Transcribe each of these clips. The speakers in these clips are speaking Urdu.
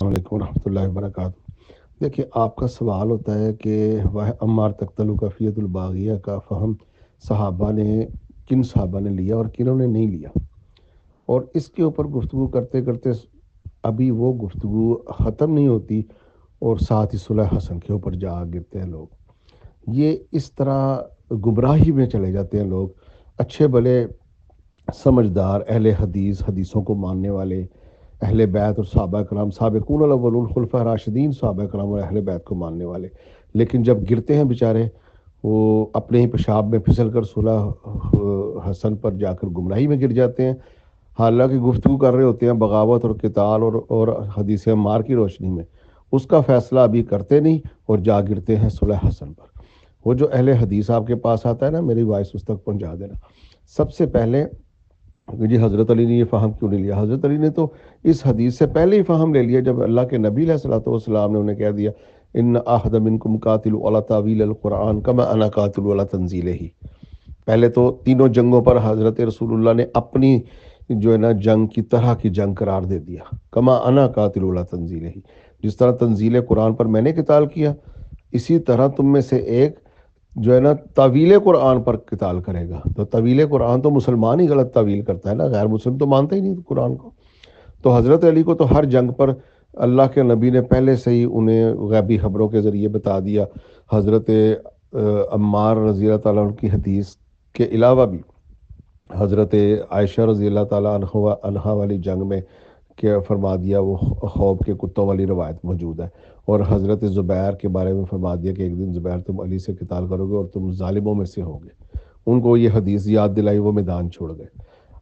السلام علیکم ورحمۃ اللہ وبرکاتہ۔ دیکھیے، آپ کا سوال ہوتا ہے کہ وہ عمار تقتل کفیت الباغیہ کا فہم کن صحابہ نے لیا اور کنہوں نے نہیں لیا، اور اس کے اوپر گفتگو کرتے کرتے ابھی وہ گفتگو ختم نہیں ہوتی اور ساتھ ہی صلح حسن کے اوپر جا گرتے ہیں لوگ۔ یہ اس طرح گمراہی میں چلے جاتے ہیں لوگ، اچھے بھلے سمجھدار اہل حدیث، حدیثوں کو ماننے والے اہل بیت اور صحابہ کرام، سابقون الاولون، خلفۂ راشدین، صحابہ کرام اور اہل بیت کو ماننے والے، لیکن جب گرتے ہیں بیچارے، وہ اپنے ہی پیشاب میں پھسل کر صلح حسن پر جا کر گمراہی میں گر جاتے ہیں، حالانکہ گفتگو کر رہے ہوتے ہیں بغاوت اور قتال اور حدیث عمار کی روشنی میں۔ اس کا فیصلہ ابھی کرتے نہیں اور جا گرتے ہیں صلح حسن پر۔ وہ جو اہل حدیث آپ کے پاس آتا ہے نا، میری وائس اس تک پہنچا دینا۔ سب سے پہلے کہ جی حضرت علی نے یہ فہم کیوں نہیں لیا؟ حضرت علی نے تو اس حدیث سے پہلے ہی فہم لے لیا، جب اللہ کے نبی علیہ الصلوۃ والسلام نے انہیں کہہ دیا ان احد منکم قاتل علی تعویل القرآن کما انا قاتل علی تنزیلہ ہی۔ پہلے تو تینوں جنگوں پر حضرت رسول اللہ نے اپنی جو ہے نا جنگ کی طرح کی جنگ قرار دے دیا، کما انا قاتل علی تنزیلہ ہی، جس طرح تنزیل قرآن پر میں نے قتال کیا، اسی طرح تم میں سے ایک جو ہے نا تعویل قرآن پر قتال کرے گا۔ تو تعویل قرآن تو مسلمان ہی غلط تعویل کرتا ہے نا، غیر مسلم تو مانتا ہی نہیں قرآن کو۔ تو حضرت علی کو تو ہر جنگ پر اللہ کے نبی نے پہلے سے ہی انہیں غیبی خبروں کے ذریعے بتا دیا۔ حضرت عمار رضی اللہ تعالیٰ عنہ کی حدیث کے علاوہ بھی حضرت عائشہ رضی اللہ تعالیٰ عنہا والی جنگ میں کہ فرما دیا، وہ خواب کے کتوں والی روایت موجود ہے، اور حضرت زبیر کے بارے میں فرما دیا کہ ایک دن زبیر تم علی سے قتال کرو گے اور تم ظالموں میں سے ہوگے۔ ان کو یہ حدیث یاد دلائی، وہ میدان چھوڑ گئے۔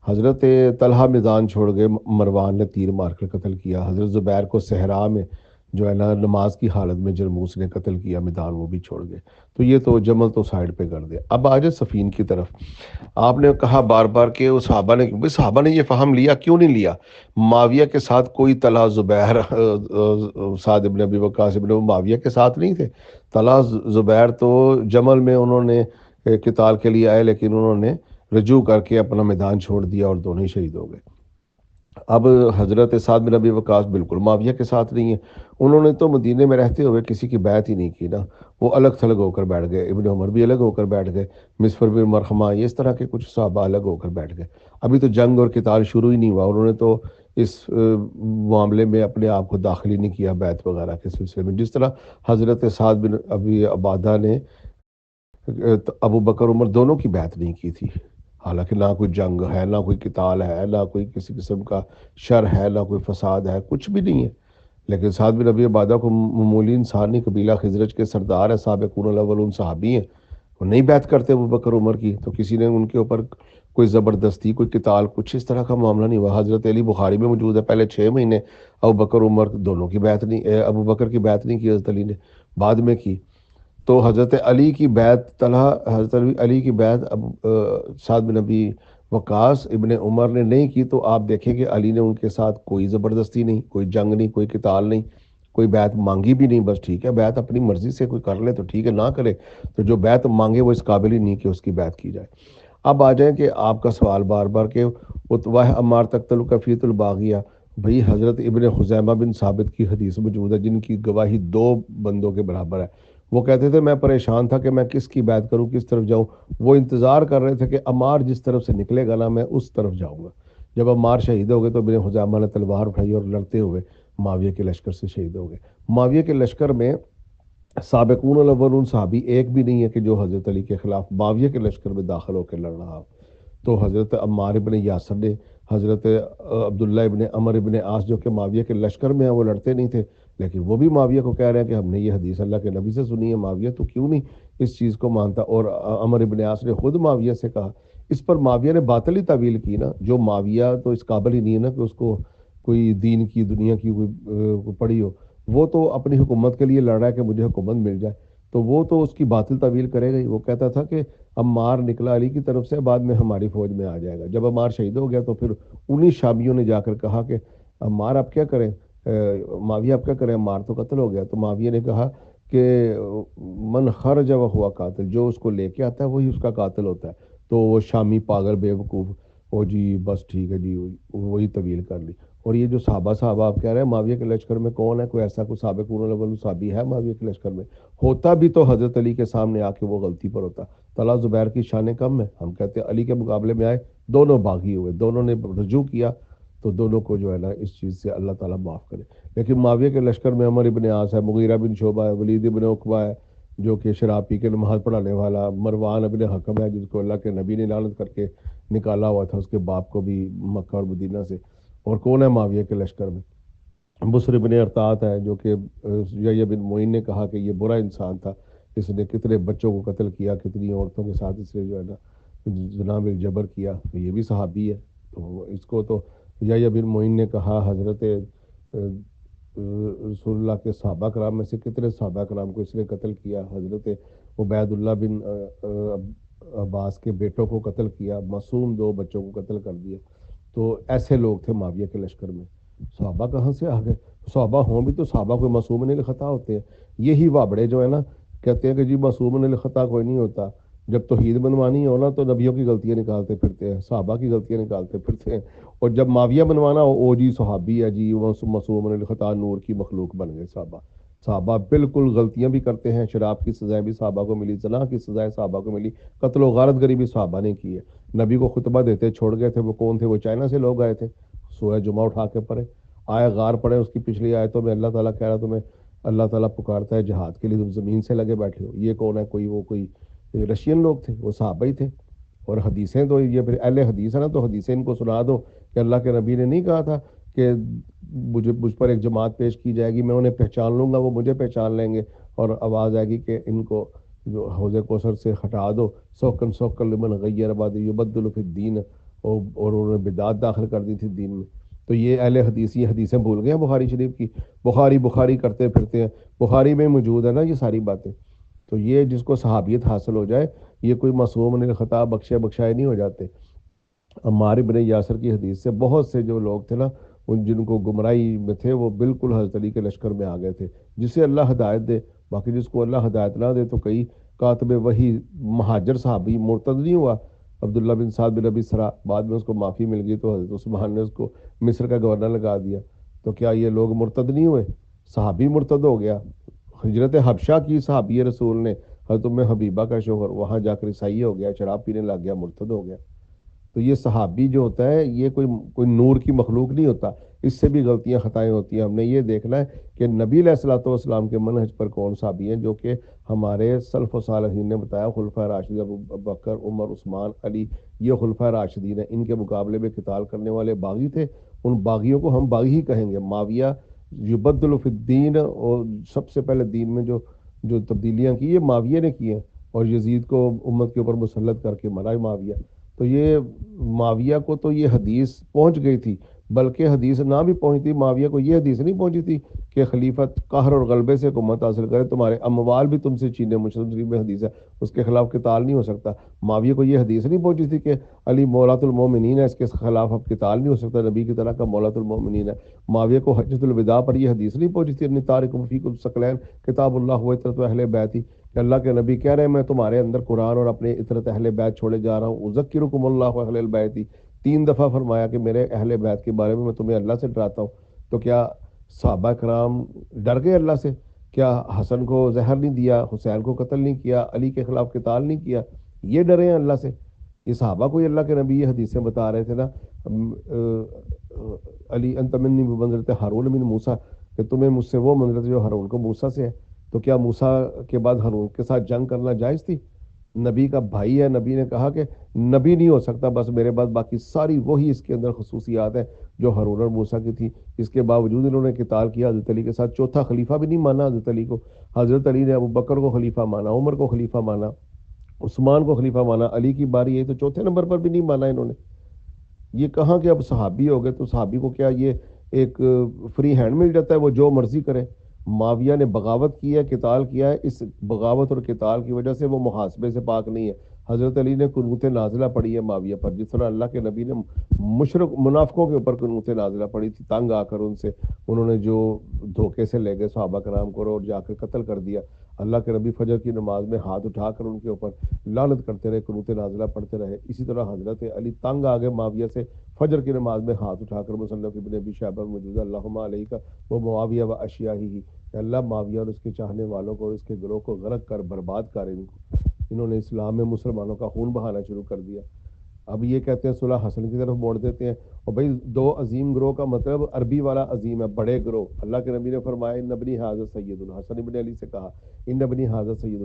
حضرت طلحہ میدان چھوڑ گئے، مروان نے تیر مار کر قتل کیا۔ حضرت زبیر کو صحرا میں جو ہے نا نماز کی حالت میں جرموس نے قتل کیا، میدان وہ بھی چھوڑ گئے۔ تو یہ تو جمل تو سائڈ پہ کر دے۔ اب آ جائے صفین کی طرف۔ آپ نے کہا بار بار کہ وہ صحابہ نے یہ فہم لیا، کیوں نہیں لیا؟ معاویہ کے ساتھ کوئی طلحہ زبیر سعد ابن ابی وقاص ابن معاویہ کے ساتھ نہیں تھے۔ طلحہ زبیر تو جمل میں انہوں نے قتال کے لیے آئے، لیکن انہوں نے رجوع کر کے اپنا میدان چھوڑ دیا اور دونوں ہی شہید ہو گئے۔ اب حضرت سعد بن ابی وقاص بالکل معاویہ کے ساتھ نہیں ہیں، انہوں نے تو مدینے میں رہتے ہوئے کسی کی بیعت ہی نہیں کی نا، وہ الگ تھلگ ہو کر بیٹھ گئے۔ ابن عمر بھی الگ ہو کر بیٹھ گئے، مسفر بن مرخمہ، یہ اس طرح کے کچھ صحابہ الگ ہو کر بیٹھ گئے۔ ابھی تو جنگ اور قتال شروع ہی نہیں ہوا، انہوں نے تو اس معاملے میں اپنے آپ کو داخل ہی نہیں کیا بیعت وغیرہ کے سلسلے میں، جس طرح حضرت سعد بن ابی عبادہ نے ابو بکر عمر دونوں کی بیعت نہیں کی تھی، حالانکہ نہ کوئی جنگ ہے، نہ کوئی قتال ہے، نہ کوئی کسی قسم کا شر ہے، نہ کوئی فساد ہے، کچھ بھی نہیں ہے، لیکن سعد بن ابی عبادہ کو معمولی انسانی قبیلہ خزرج کے سردار ہیں، سابقون الاولون صحابی ہیں، وہ نہیں بیعت کرتے ابو بکر عمر کی، تو کسی نے ان کے اوپر کوئی زبردستی، کوئی قتال، کچھ اس طرح کا معاملہ نہیں ہوا۔ حضرت علی بخاری میں موجود ہے، پہلے 6 مہینے ابو بکر عمر دونوں کی بیعت نہیں، ابو بکر کی بیعت نہیں کی حضرت علی نے، بعد میں کی۔ تو حضرت علی کی بیعت حضرت علی کی بیعت سعد بن ابی وقاص ابن عمر نے نہیں کی، تو آپ دیکھیں کہ علی نے ان کے ساتھ کوئی زبردستی نہیں، کوئی جنگ نہیں، کوئی قتال نہیں، کوئی بیعت مانگی بھی نہیں، بس ٹھیک ہے بیعت اپنی مرضی سے کوئی کر لے تو ٹھیک ہے، نہ کرے تو جو بیعت مانگے وہ اس قابل ہی نہیں کہ اس کی بیعت کی جائے۔ اب آ جائیں کہ آپ کا سوال بار بار کہ وہ عمار تقتل کفیت الباغیہ، بھئی حضرت ابن خزیمہ بن ثابت کی حدیث موجود ہے جن کی گواہی 2 بندوں کے برابر ہے۔ وہ کہتے تھے میں پریشان تھا کہ میں کس کی بیعت کروں، کس طرف جاؤں، وہ انتظار کر رہے تھے کہ عمار جس طرف سے نکلے گا نا میں اس طرف جاؤں گا۔ جب عمار شہید ہو گئے تو ابن خزیمہ نے تلوار اٹھائی اور لڑتے ہوئے معاویہ کے لشکر سے شہید ہو گئے۔ معاویہ کے لشکر میں سابقون الاولون صحابی ایک بھی نہیں ہے کہ جو حضرت علی کے خلاف معاویہ کے لشکر میں داخل ہو کے لڑ رہا ہو۔ تو حضرت عمار ابن یاسر نے، حضرت عبداللہ ابن عمر ابن عاص جو کہ معاویہ کے لشکر میں ہیں، وہ لڑتے نہیں تھے، لیکن وہ بھی معاویہ کو کہہ رہے ہیں کہ ہم نے یہ حدیث اللہ کے نبی سے سنی ہے، معاویہ تو کیوں نہیں اس چیز کو مانتا؟ اور عمر ابن عاص نے خود معاویہ سے کہا، اس پر معاویہ نے باطل ہی تعویل کی نا، جو معاویہ تو اس قابل ہی نہیں ہے نا کہ اس کو کوئی دین کی دنیا کی کوئی پڑھی ہو، وہ تو اپنی حکومت کے لیے لڑ رہا ہے کہ مجھے حکومت مل جائے، تو وہ تو اس کی باطل تعویل کرے گا ہی۔ وہ کہتا تھا کہ عمار نکلا علی کی طرف سے، بعد میں ہماری فوج میں آ جائے گا۔ جب عمار شہید ہو گیا تو پھر انہی شامیوں نے جا کر کہا کہ عمار آپ کیا کریں، معاویہ آپ کیا کریں، عمار تو قتل ہو گیا۔ تو معاویہ نے کہا کہ من خرج و ہوا قاتل، جو اس کو لے کے آتا ہے وہی اس کا قاتل ہوتا ہے۔ تو وہ شامی پاگل بے وقوف، او جی بس ٹھیک ہے جی، وہی طویل کر لی۔ اور یہ جو صحابہ آپ کہہ رہے ہیں معاویہ کے لشکر میں کون ہے، کوئی ایسا کوئی سابقون الاول صحابی ہے معاویہ کے لشکر میں؟ ہوتا بھی تو حضرت علی کے سامنے آ کے وہ غلطی پر ہوتا۔ طلحہ زبیر کی شانیں کم ہے، ہم کہتے ہیں علی کے مقابلے میں آئے، دونوں باغی ہوئے، دونوں نے رجوع کیا، تو دونوں کو جو ہے نا اس چیز سے اللہ تعالیٰ معاف کرے۔ لیکن معاویہ کے لشکر میں عمر ابن عاص ہے، مغیرہ بن شعبہ ہے، ولید ابن عقبہ ہے جو کہ شراب پی کے نماز پڑھانے والا، مروان ابن حکم ہے جس کو اللہ کے نبی نے لعنت کر کے نکالا ہوا تھا، اس کے باپ کو بھی مکہ اور مدینہ سے۔ اور کون ہے معاویہ کے لشکر میں؟ بصر بن ارطاط ہے جو کہ یحییٰ بن معین نے کہا کہ یہ برا انسان تھا، اس نے کتنے بچوں کو قتل کیا، کتنی عورتوں کے ساتھ اس نے جو ہے نا زنا بالجبر کیا، تو یہ بھی صحابی ہے۔ تو اس کو تو یحییٰ بن معین نے کہا حضرت رسول اللہ کے صحابہ کرام میں سے کتنے صحابہ کرام کو اس نے قتل کیا، حضرت عبید اللہ بن عباس کے بیٹوں کو قتل کیا، معصوم دو بچوں کو قتل کر دیا۔ تو ایسے لوگ تھے معاویہ کے لشکر میں۔ صحابہ کہاں سے آ گئے؟ صحابہ ہوں بھی تو صحابہ کوئی معصوم من الخطا ہوتے ہیں۔ یہی وابڑے جو ہے نا کہتے ہیں کہ جی معصوم من الخطا کوئی نہیں ہوتا، جب توحید بنوانی ہو نا تو نبیوں کی غلطیاں نکالتے پھرتے ہیں، صحابہ کی غلطیاں نکالتے پھرتے ہیں، اور جب معاویہ بنوانا ہو او جی صحابی ہے جی وہ معصوم من الخطا نور کی مخلوق بن گئے صحابہ۔ صحابہ بالکل غلطیاں بھی کرتے ہیں، شراب کی سزائیں بھی صحابہ کو ملی، زنا کی سزائیں صحابہ کو ملی، قتل و غارت گری بھی صحابہ نے کی ہے۔ نبی کو خطبہ دیتے چھوڑ گئے تھے، وہ کون تھے؟ وہ چائنا سے لوگ آئے تھے، سورہ جمعہ اٹھا کے پڑھے، آئے غار پڑے، اس کی پچھلی آیتوں میں اللہ تعالیٰ کہہ رہا تمہیں، اللہ تعالیٰ پکارتا ہے جہاد کے لیے، تم زمین سے لگے بیٹھے ہو۔ یہ کون ہے؟ کوئی رشین لوگ تھے، وہ صحابہ ہی تھے۔ اور حدیثیں تو یہ پھر اہل حدیث ہے نا، تو حدیثیں ان کو سنا دو کہ اللہ کے نبی نے نہیں کہا تھا کہ مجھ پر ایک جماعت پیش کی جائے گی، میں انہیں پہچان لوں گا، وہ مجھے پہچان لیں گے، اور آواز آئے گی کہ ان کو جو حوض کوثر سے ہٹا دو، سوکن سوکن لمن غیر بعد یبدل فی الدین، اور انہوں نے بدعت داخل کر دی تھی دین میں۔ تو یہ اہل حدیث یہ حدیثیں بھول گئے ہیں بخاری شریف کی، بخاری کرتے پھرتے ہیں، بخاری میں موجود ہے نا یہ ساری باتیں۔ تو یہ جس کو صحابیت حاصل ہو جائے، یہ کوئی معصوم من الخطا بخشائے نہیں ہو جاتے۔ عمار بن یاسر کی حدیث سے بہت سے جو لوگ تھے نا ان جن کو گمراہی میں تھے وہ بالکل حضرت علی کے لشکر میں آ گئے تھے، جسے اللہ ہدایت دے، باقی جس کو اللہ ہدایت نہ دے تو کئی کاتب وحی مہاجر صحابی مرتد نہیں ہوا، عبداللہ بن سعد بن ابی سرا، بعد میں اس کو معافی مل گئی تو حضرت عثمان نے اس کو مصر کا گورنر لگا دیا، تو کیا یہ لوگ مرتد نہیں ہوئے؟ صحابی مرتد ہو گیا، ہجرت حبشہ کی صحابی رسول نے، حضرت ام حبیبہ کا شوہر وہاں جا کر عیسائی ہو گیا، شراب پینے لگ گیا، مرتد ہو گیا۔ تو یہ صحابی جو ہوتا ہے یہ کوئی نور کی مخلوق نہیں ہوتا، اس سے بھی غلطیاں خطائیں ہوتی ہیں۔ ہم نے یہ دیکھنا ہے کہ نبی علیہ الصلوۃ والسلام کے منہج پر کون صحابی ہیں جو کہ ہمارے سلف و صالحین نے بتایا، خلفۂ راشدین ابو بکر عمر عثمان علی، یہ خلفۂ راشدین ہیں، ان کے مقابلے میں قتال کرنے والے باغی تھے، ان باغیوں کو ہم باغی ہی کہیں گے۔ معاویہ یبدل فی الدین، اور سب سے پہلے دین میں جو تبدیلیاں کی یہ معاویہ نے کی ہیں، اور یزید کو امت کے اوپر مسلط کر کے مرا معاویہ۔ تو یہ معاویہ کو تو یہ حدیث پہنچ گئی تھی، بلکہ حدیث نہ بھی پہنچتی معاویہ کو یہ حدیث نہیں پہنچی تھی کہ خلیفت قہر اور غلبے سے حکومت حاصل کرے، تمہارے اموال بھی تم سے چھینے، مسلم شریف میں حدیث ہے، اس کے خلاف قتال نہیں ہو سکتا۔ معاویہ کو یہ حدیث نہیں پہنچی تھی کہ علی مولاۃ المومنین ہے، اس کے خلاف اب قتال نہیں ہو سکتا، نبی کی طرح کا مولاۃ المومنین ہے۔ معاویہ کو حجۃ الوداع پر یہ حدیث نہیں پہنچی تھی انی تارکم فیکم الثقلین کتاب اللہ و عترۃ اہل بیتی، کہ اللہ کے نبی کہہ رہے ہیں میں تمہارے اندر قرآن اور اپنے عطرت اہل بیت چھوڑے جا رہا ہوں، اذکرکم اللہ اہل البیت، 3 دفعہ فرمایا کہ میرے اہل بیت کے بارے میں تمہیں اللہ سے ڈراتا ہوں۔ تو کیا صحابہ کرام ڈر گئے اللہ سے؟ کیا حسن کو زہر نہیں دیا، حسین کو قتل نہیں کیا، علی کے خلاف قتال نہیں کیا؟ یہ ڈرے ہیں اللہ سے؟ یہ صحابہ کو اللہ کے نبی یہ حدیثیں بتا رہے تھے نا، علی انت منی بمنزلۃ ہارون من موسیٰ، کہ تمہیں مجھ سے وہ منزلت جو ہارون کو موسیٰ سے ہے۔ تو کیا موسیٰ کے بعد ہارون کے ساتھ جنگ کرنا جائز تھی؟ نبی کا بھائی ہے، نبی نے کہا کہ نبی نہیں ہو سکتا بس میرے بعد، باقی ساری وہی اس کے اندر خصوصیات ہیں جو ہارون اور موسیٰ کی تھی۔ اس کے باوجود انہوں نے قتال کیا حضرت علی کے ساتھ، چوتھا خلیفہ بھی نہیں مانا حضرت علی کو۔ حضرت علی نے ابو بکر کو خلیفہ مانا، عمر کو خلیفہ مانا، عثمان کو خلیفہ مانا، علی کی باری ہے تو چوتھے نمبر پر بھی نہیں مانا انہوں نے۔ یہ کہاں کہ اب صحابی ہو گئے تو صحابی کو کیا یہ ایک فری ہینڈ مل جاتا ہے وہ جو مرضی کرے؟ معاویہ نے بغاوت کی ہے، قتال کیا ہے، اس بغاوت اور قتال کی وجہ سے وہ محاسبے سے پاک نہیں ہے۔ حضرت علی نے قنوت نازلہ پڑھی ہے معاویہ پر، جس طرح اللہ کے نبی نے مشرک منافقوں کے اوپر قنوت نازلہ پڑھی تھی، تنگ آ کر ان سے انہوں نے جو دھوکے سے لے گئے صحابہ کرام کو اور جا کے قتل کر دیا۔ اللہ کے نبی فجر کی نماز میں ہاتھ اٹھا کر ان کے اوپر لعنت کرتے رہے، قنوت نازلہ پڑھتے رہے۔ اسی طرح حضرت علی تنگ آ گئے معاویہ سے، فجر کی نماز میں ہاتھ اٹھا کر مصنف ابن ابی شیبہ میں موجود ہے اللہم علیہ کا وہ معاویہ و اشیاہی، اللہ معاویہ اور اس کے چاہنے والوں کو اور اس کے گروہ کو غرق کر برباد کر، انہوں نے اسلام میں مسلمانوں کا خون بہانا شروع کر دیا۔ اب یہ کہتے ہیں صلح حسن کی طرف موڑ دیتے ہیں، اور بھائی دو عظیم گروہ کا مطلب عربی والا عظیم ہے، بڑے گروہ۔ اللہ کے نبی نے فرمایا ان ابنی حاضر سید، حسن ابن علی سے کہا ان ابنی حاضر سید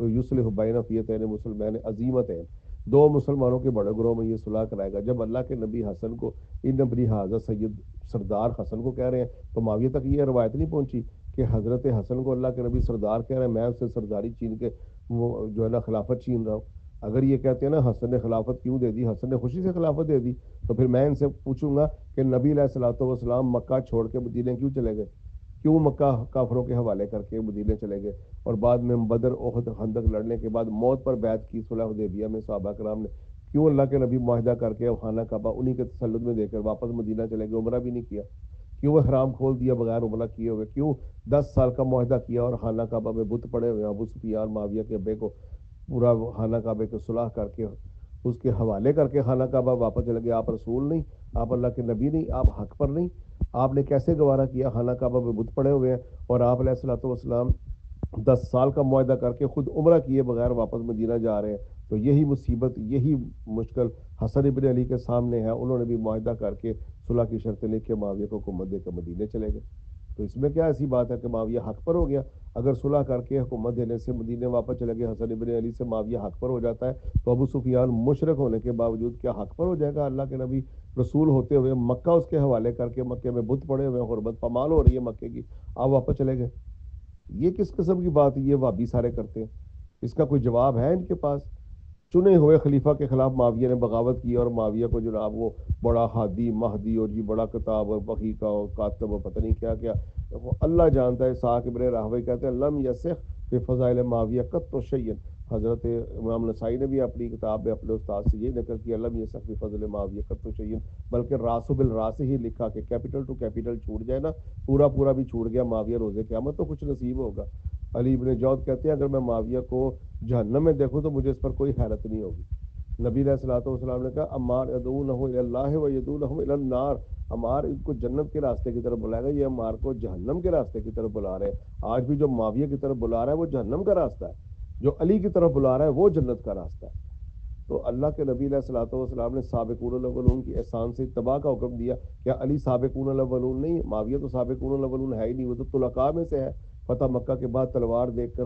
یصلح بین فئتین مسلمان عظیمتین، دو مسلمانوں کے بڑے گروہ میں یہ صلح کرائے گا۔ جب اللہ کے نبی حسن کو ان ابنی حاضر سید سردار حسن کو کہہ رہے ہیں تو معاویہ تک یہ روایت نہیں پہنچی کہ حضرت حسن کو اللہ کے نبی سردار کہہ رہے ہیں، میں اس سے سرداری چھین کے وہ جو ہے نا خلافت چھین رہا ہوں۔ اگر یہ کہتے ہیں نا حسن نے خلافت کیوں دے دی، حسن نے خوشی سے خلافت دے دی، تو پھر میں ان سے پوچھوں گا کہ نبی علیہ الصلوۃ والسلام مکہ چھوڑ کے مدینے کیوں چلے گئے، کیوں مکہ کافروں کے حوالے کر کے مدینے چلے گئے، اور بعد میں بدر احد خندق لڑنے کے بعد موت پر بیعت کی صلح حدیبیہ میں صحابہ کرام نے، کیوں اللہ کے نبی معاہدہ کر کے خانہ کعبہ انہی کے تسلط میں دے کر واپس مدینہ چلے گئے، عمرہ بھی نہیں کیا، کیوں وہ حرام کھول دیا بغیر عمرہ کیے ہوئے، کیوں 10 سال کا معاہدہ کیا اور خانہ کعبہ میں بت پڑے ہوئے، ابو سفیان معاویہ کے ابے کو پورا خانہ کعبے کو صلح کر کے اس کے حوالے کر کے خانہ کعبہ واپس چلے گئے۔ آپ رسول نہیں، آپ اللہ کے نبی نہیں، آپ حق پر نہیں، آپ نے کیسے گوارا کیا؟ خانہ کعبہ میں بت پڑے ہوئے ہیں اور آپ علیہ الصلوۃ والسلام 10 سال کا معاہدہ کر کے خود عمرہ کیے بغیر واپس مدینہ جا رہے ہیں۔ تو یہی مصیبت، یہی مشکل حسن ابن علی کے سامنے ہے، انہوں نے بھی معاہدہ کر کے صلح کی شرطیں لکھ کے معاویہ کو حکومت دے کر مدینے چلے گئے۔ تو اس میں کیا ایسی بات ہے کہ معاویہ حق پر ہو گیا؟ اگر صلح کر کے حکومت دینے سے مدینے واپس چلے گئے حسن ابن علی سے معاویہ حق پر ہو جاتا ہے، تو ابو سفیان مشرک ہونے کے باوجود کیا حق پر ہو جائے گا؟ اللہ کے نبی رسول ہوتے ہوئے مکہ اس کے حوالے کر کے مکے میں بت پڑے ہوئے، غربت پامال ہو رہی ہے مکے کی، آپ واپس چلے گئے؟ یہ کس قسم کی بات ہے؟ یہ وہابی سارے کرتے ہیں، اس کا کوئی جواب ہے ان کے پاس؟ چنے ہوئے خلیفہ کے خلاف معاویہ نے بغاوت کی اور معاویہ کو جناب وہ بڑا ہادی مہدی اور جی بڑا کتاب اور وحی کا اور کاتب اور پتہ نہیں کیا کیا، وہ اللہ جانتا ہے۔ اسحاق ابن راہوی کہتے ہیں لم یسخ فی فضائل معاویہ قط شیئا، حضرت امام نسائی نے بھی اپنی کتاب میں اپنے استاد سے یہ نقل کیا لم یسخ فی فضل معاویہ قط شیئا، بلکہ راس بالراس ہی لکھا کہ کیپٹل ٹو کیپٹل چھوٹ جائے نا، پورا پورا بھی چھوٹ گیا معاویہ روز قیامت تو کچھ نصیب ہوگا۔ علی ابن جود کہتے ہیں اگر میں معاویہ کو جہنم میں دیکھوں تو مجھے اس پر کوئی حیرت نہیں ہوگی۔ نبی علیہ الصلوۃ والسلام نے کہا عمار یدعونہ الی اللہ و یدعونہ الی النار، عمار ان کو جنت کے راستے کی طرف بلائے گا، یہ عمار کو جہنم کے راستے کی طرف بلا رہے ہیں۔ آج بھی جو معاویہ کی طرف بلا رہا ہے وہ جہنم کا راستہ ہے، جو علی کی طرف بلا رہا ہے وہ جنت کا راستہ ہے۔ تو اللہ کے نبی علیہ الصلوۃ والسلام نے سابقون الاولون کی احسان سے اتباع کا حکم دیا، کیا علی سابقون الاولون نہیں؟ معاویہ تو سابقون الاولون ہے ہی نہیں، وہ تو طلقاء میں سے ہے، فتح مکہ کے بعد تلوار دیکھ کر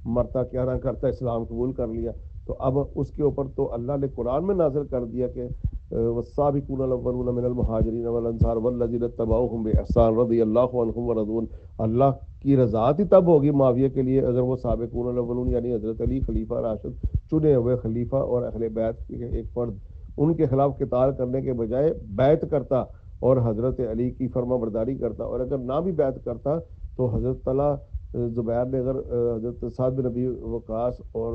مرتا کیا نہ کرتا اسلام قبول کر لیا۔ تو اب اس کے اوپر تو اللہ نے قرآن میں نازل کر دیا کہ والسابقون الاولون من المہاجرین والانصار والذین اتبعوہم باحسان رضی اللہ عنہم ورضوا، اللہ کی رضا ہی تب ہوگی معاویہ کے لیے اگر وہ سابقون الاولون یعنی حضرت علی خلیفہ راشد چنے ہوئے خلیفہ اور اہل بیت کے ایک فرد ان کے خلاف قتال کرنے کے بجائے بیعت کرتا اور حضرت علی کی فرما برداری کرتا، اور اگر نہ بھی بیعت کرتا تو حضرت طلحہ زبیر نے اگر حضرت سعد بن ابی وقاص اور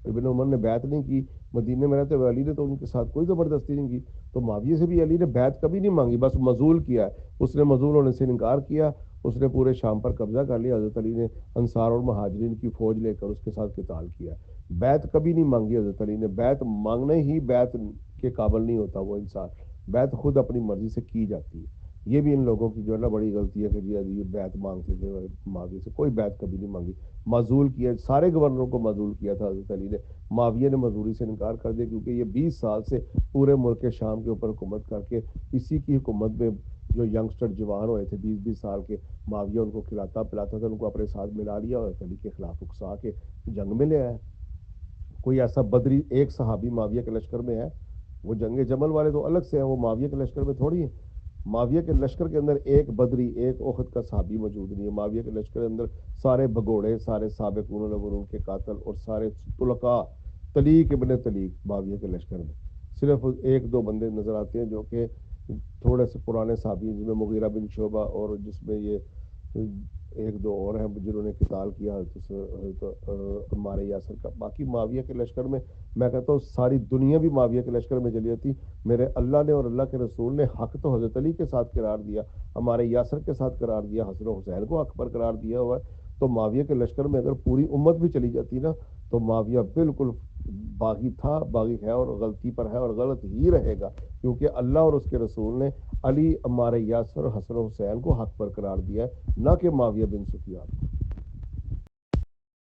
ابن عمر نے بیعت نہیں کی مدینے میں رہتے ہوئے، علی نے تو ان کے ساتھ کوئی زبردستی نہیں کی، تو معاویہ سے بھی علی نے بیعت کبھی نہیں مانگی، بس مزول کیا ہے، اس نے مزول ہونے سے انکار کیا، اس نے پورے شام پر قبضہ کر لیا، حضرت علی نے انصار اور مہاجرین کی فوج لے کر اس کے ساتھ قتال کیا، بیعت کبھی نہیں مانگی حضرت علی نے، بیعت مانگنے ہی بیعت کے قابل نہیں ہوتا وہ انسان، بیعت خود اپنی مرضی سے کی جاتی ہے۔ یہ بھی ان لوگوں کی جو ہے نا بڑی غلطی ہے کہ جی علی بیعت مانگتے تھے، معاویہ سے کوئی بیعت کبھی نہیں مانگی، معزول کیا، سارے گورنروں کو معزول کیا تھا حضرت علی نے، معاویہ نے معزولی سے انکار کر دیا کیونکہ یہ 20 سال سے پورے ملک شام کے اوپر حکومت کر کے اسی کی حکومت میں جو ینگسٹر جوان ہوئے تھے 20 سال کے، معاویہ ان کو کھلاتا پلاتا تھا، ان کو اپنے ساتھ ملا لیا اور علی کے خلاف اکسا کے جنگ میں لے آیا۔ کوئی ایسا بدری ایک صحابی معاویہ کے لشکر میں ہے؟ وہ جنگ جمل والے تو الگ سے ہیں، وہ معاویہ کے لشکر میں تھوڑی ہیں۔ معاویہ کے لشکر کے اندر ایک بدری ایک احد کا صحابی موجود نہیں ہے، معاویہ کے لشکر کے اندر سارے بھگوڑے، سارے سابقون الاولون کے قاتل اور سارے طلقاء، طلیق ابن طلیق معاویہ کے لشکر میں صرف ایک دو بندے نظر آتے ہیں جو کہ تھوڑے سے پرانے صحابی، جس میں مغیرہ بن شعبہ اور جس میں یہ ایک دو اور ہیں جنہوں نے قتال کیا حضرت عمار یاسر کا۔ باقی معاویہ کے لشکر میں میں کہتا ہوں ساری دنیا بھی معاویہ کے لشکر میں چلی جاتی، میرے اللہ نے اور اللہ کے رسول نے حق تو حضرت علی کے ساتھ قرار دیا، ہمارے یاسر کے ساتھ قرار دیا، حسن و حسین کو حق پر قرار دیا ہوا ہے، تو معاویہ کے لشکر میں اگر پوری امت بھی چلی جاتی نا تو معاویہ بالکل باغی تھا، باغی ہے اور غلطی پر ہے اور غلط ہی رہے گا، کیونکہ اللہ اور اس کے رسول نے علی، عمار یاسر، حسن و حسین کو حق پر قرار دیا ہے، نہ کہ معاویہ بن سفیان۔